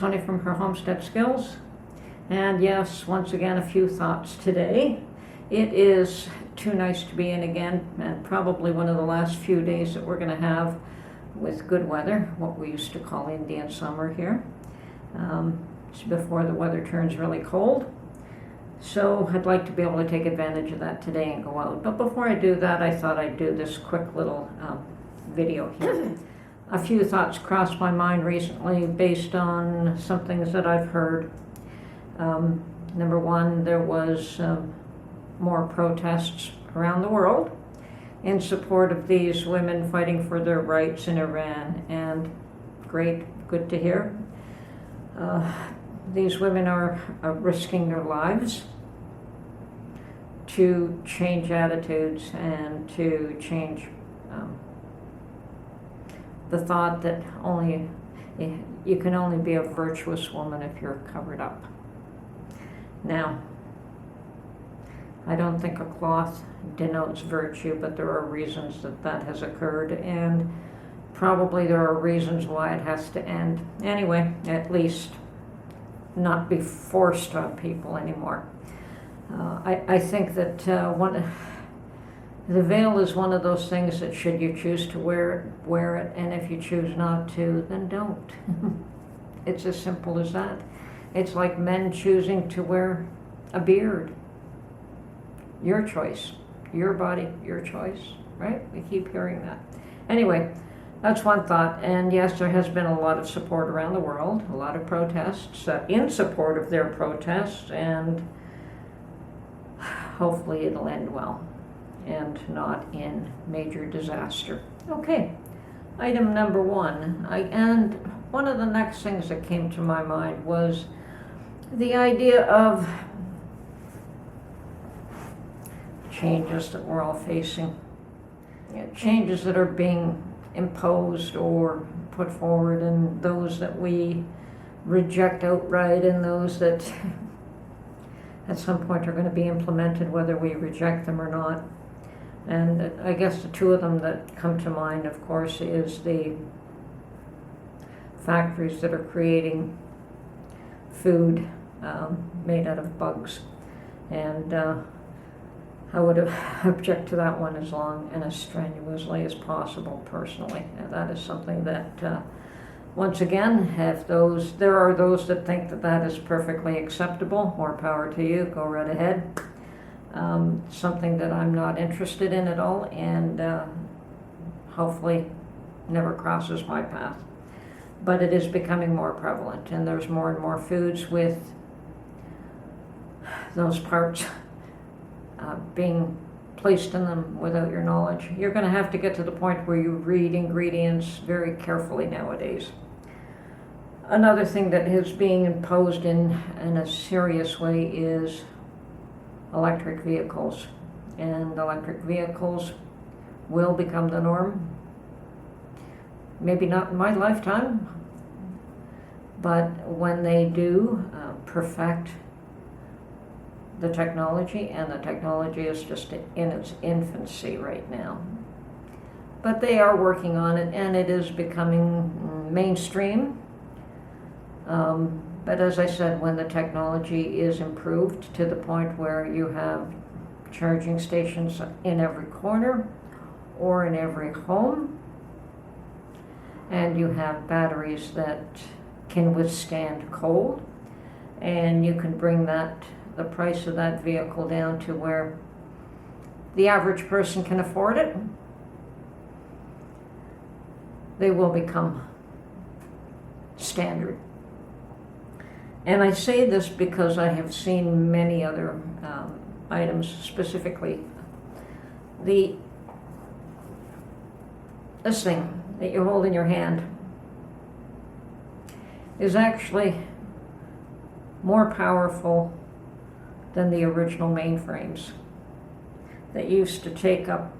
Tony from her Homestead Skills. And yes, once again, a few thoughts today. It is too nice to be in again, and probably one of the last few days that we're going to have with good weather, what we used to call Indian summer here. It's before the weather turns really cold. So I'd like to be able to take advantage of that today and go out. But before I do that, I thought I'd do this quick little video here. A few thoughts crossed my mind recently based on some things that I've heard. Number one, there was more protests around the world in support of these women fighting for their rights in Iran, and great, good to hear. These women are risking their lives to change attitudes and to change the thought that you can only be a virtuous woman if you're covered up. Now, I don't think a cloth denotes virtue, but there are reasons that has occurred, and probably there are reasons why it has to end. Anyway, at least not be forced on people anymore. I think that the veil is one of those things that should you choose to wear it, and if you choose not to, then don't. It's as simple as that. It's like men choosing to wear a beard. Your choice, your body, your choice, right? We keep hearing that. Anyway, that's one thought. And yes, there has been a lot of support around the world, a lot of protests in support of their protests, and hopefully it'll end well and not in major disaster. Okay, item number one. And one of the next things that came to my mind was the idea of changes that we're all facing. Changes that are being imposed or put forward, and those that we reject outright, and those that at some point are going to be implemented whether we reject them or not. And I guess the two of them that come to mind, of course, is the factories that are creating food made out of bugs. And I would object to that one as long and as strenuously as possible, personally. And that is something that, once again, there are those that think that is perfectly acceptable. More power to you, go right ahead. Something that I'm not interested in at all, and hopefully never crosses my path. But it is becoming more prevalent, and there's more and more foods with those parts being placed in them without your knowledge. You're going to have to get to the point where you read ingredients very carefully nowadays. Another thing that is being imposed in a serious way is electric vehicles. And electric vehicles will become the norm. Maybe not in my lifetime, but when they do perfect the technology, and the technology is just in its infancy right now. But they are working on it, and it is becoming mainstream. But as I said, when the technology is improved to the point where you have charging stations in every corner or in every home, and you have batteries that can withstand cold, and you can bring the price of that vehicle down to where the average person can afford it, they will become standard. And I say this because I have seen many other items, specifically this thing that you hold in your hand is actually more powerful than the original mainframes that used to take up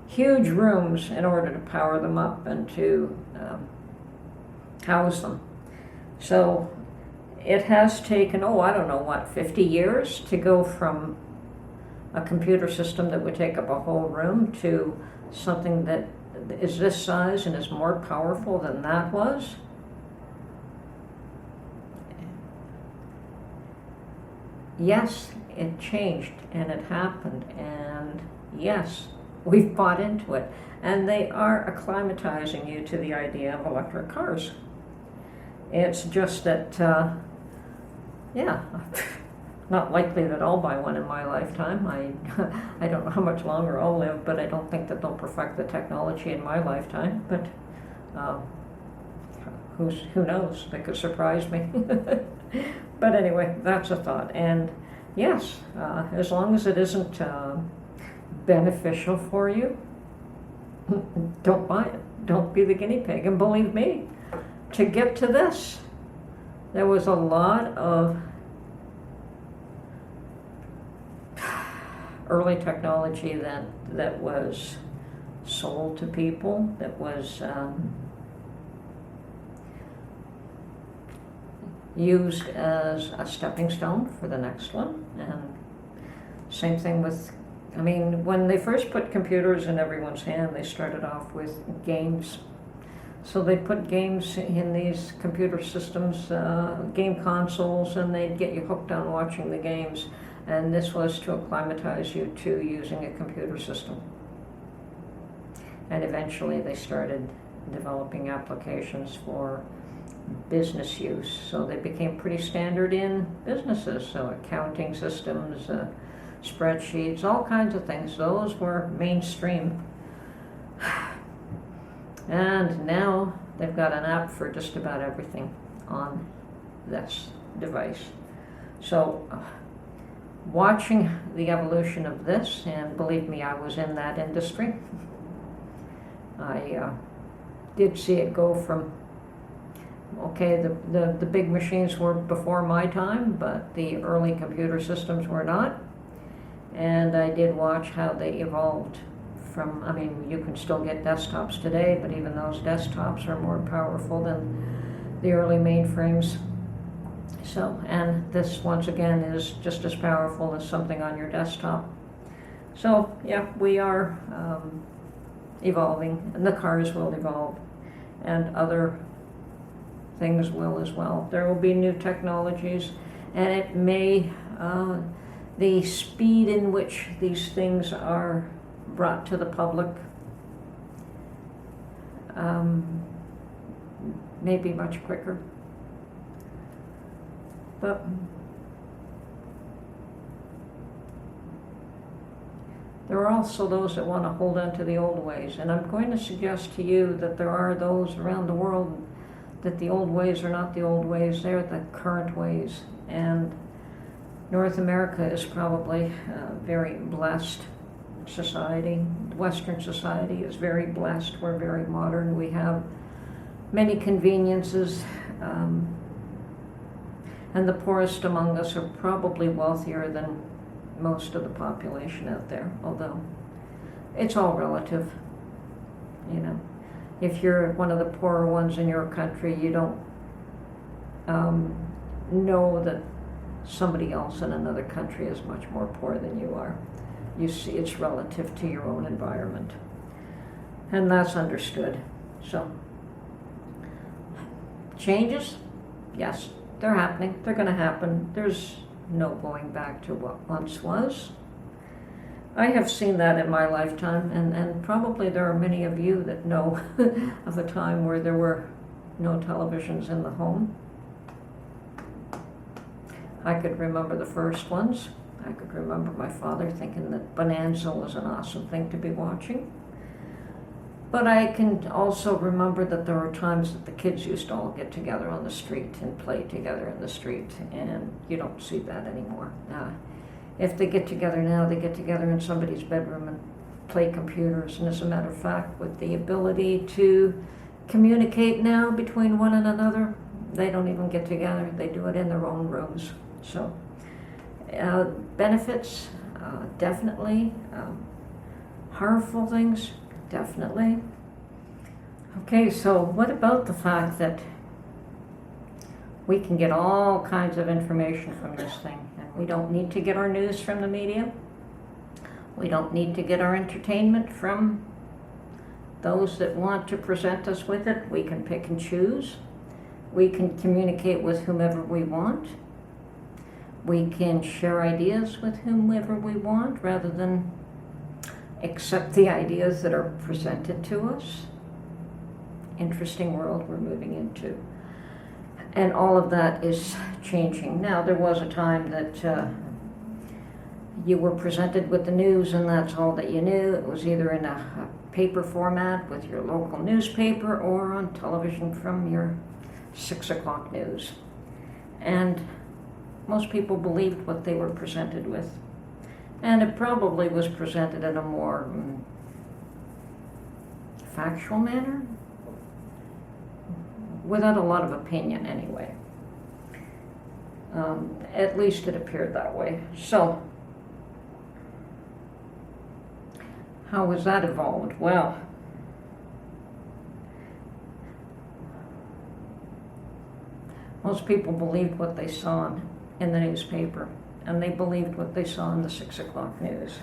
huge rooms in order to power them up and to house them. So it has taken, 50 years to go from a computer system that would take up a whole room to something that is this size and is more powerful than that was. yes, it changed and it happened, and yes, we've bought into it. And they are acclimatizing you to the idea of electric cars. It's just that, yeah, not likely that I'll buy one in my lifetime. I don't know how much longer I'll live, but I don't think that they'll perfect the technology in my lifetime. But who knows? They could surprise me. But anyway, that's a thought. And yes, as long as it isn't beneficial for you, don't buy it. Don't be the guinea pig. And believe me, to get to this, there was a lot of early technology that was sold to people, that was used as a stepping stone for the next one. And same thing with, I mean, when they first put computers in everyone's hand, they started off with games. So they put games in these computer systems, game consoles, and they'd get you hooked on watching the games. And this was to acclimatize you to using a computer system. And eventually they started developing applications for business use. So they became pretty standard in businesses. So accounting systems, spreadsheets, all kinds of things. Those were mainstream. And now they've got an app for just about everything on this device. So watching the evolution of this, and believe me, I was in that industry. I did see it go from, okay, the big machines were before my time, but the early computer systems were not. And I did watch how they evolved from, I mean, you can still get desktops today, but even those desktops are more powerful than the early mainframes. So, and this once again is just as powerful as something on your desktop. So yeah, we are evolving, and the cars will evolve, and other things will as well. There will be new technologies, and it may, the speed in which these things are brought to the public may be much quicker. But there are also those that want to hold on to the old ways, and I'm going to suggest to you that there are those around the world that the old ways are not the old ways, they're the current ways. And North America is probably a very blessed society. Western society is very blessed. We're very modern. We have many conveniences. And the poorest among us are probably wealthier than most of the population out there, although it's all relative, you know. If you're one of the poorer ones in your country, you don't know that somebody else in another country is much more poor than you are. You see, it's relative to your own environment. And that's understood. So, changes? Yes, they're happening. They're going to happen. There's no going back to what once was. I have seen that in my lifetime, and probably there are many of you that know of a time where there were no televisions in the home. I could remember the first ones. I could remember my father thinking that Bonanza was an awesome thing to be watching. But I can also remember that there were times that the kids used to all get together on the street and play together in the street, and you don't see that anymore. If they get together now, they get together in somebody's bedroom and play computers. And as a matter of fact, with the ability to communicate now between one and another, they don't even get together. They do it in their own rooms. So benefits, definitely. Harmful things, definitely. Okay, so what about the fact that we can get all kinds of information from this thing, and we don't need to get our news from the media? We don't need to get our entertainment from those that want to present us with it. We can pick and choose. We can communicate with whomever we want. We can share ideas with whomever we want rather than accept the ideas that are presented to us. Interesting world we're moving into. And all of that is changing. Now, there was a time that you were presented with the news and that's all that you knew. It was either in a paper format with your local newspaper or on television from your 6 o'clock news. And most people believed what they were presented with. And it probably was presented in a more factual manner, without a lot of opinion anyway. At least it appeared that way. So, how has that evolved? Well, most people believed what they saw in the newspaper, and they believed what they saw in the 6 o'clock news.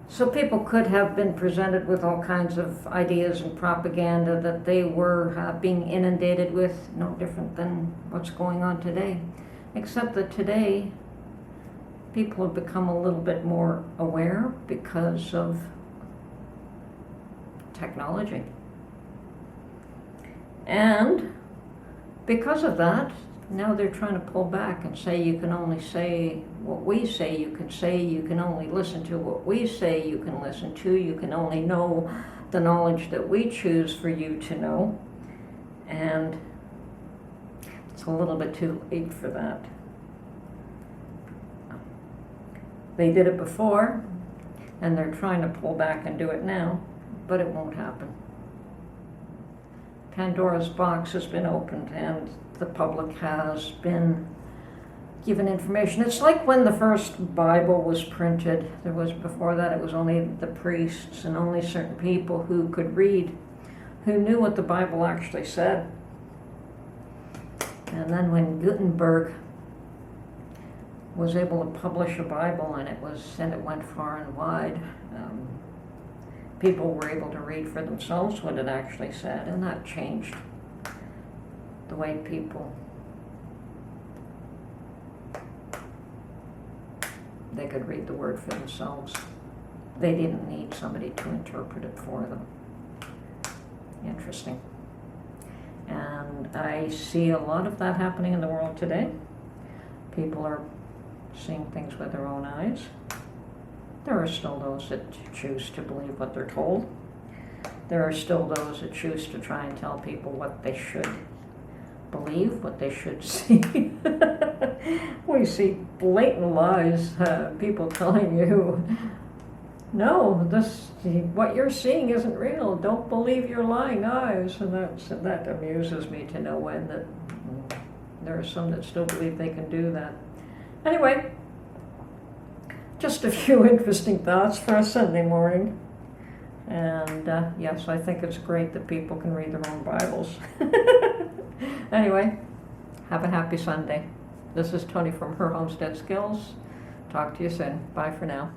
So people could have been presented with all kinds of ideas and propaganda that they were being inundated with, no different than what's going on today. Except that today, people have become a little bit more aware because of technology. And because of that, now they're trying to pull back and say you can only say what we say you can only listen to what we say you can listen to, you can only know the knowledge that we choose for you to know. And it's a little bit too late for that. They did it before, and they're trying to pull back and do it now, but it won't happen. Pandora's box has been opened and the public has been given information. It's like when the first Bible was printed. There was, before that, it was only the priests and only certain people who could read, who knew what the Bible actually said. And then when Gutenberg was able to publish a Bible and it went far and wide, people were able to read for themselves what it actually said, and that changed the way people, they could read the word for themselves. They didn't need somebody to interpret it for them. Interesting. And I see a lot of that happening in the world today. People are seeing things with their own eyes. There are still those that choose to believe what they're told. There are still those that choose to try and tell people what they should believe, what they should see. We see blatant lies, people telling you, no, what you're seeing isn't real. Don't believe your lying eyes. And that amuses me to no end that there are some that still believe they can do that. Anyway, just a few interesting thoughts for a Sunday morning. And yes, I think it's great that people can read their own Bibles. Anyway, have a happy Sunday. This is Tony from Her Homestead Skills. Talk to you soon. Bye for now.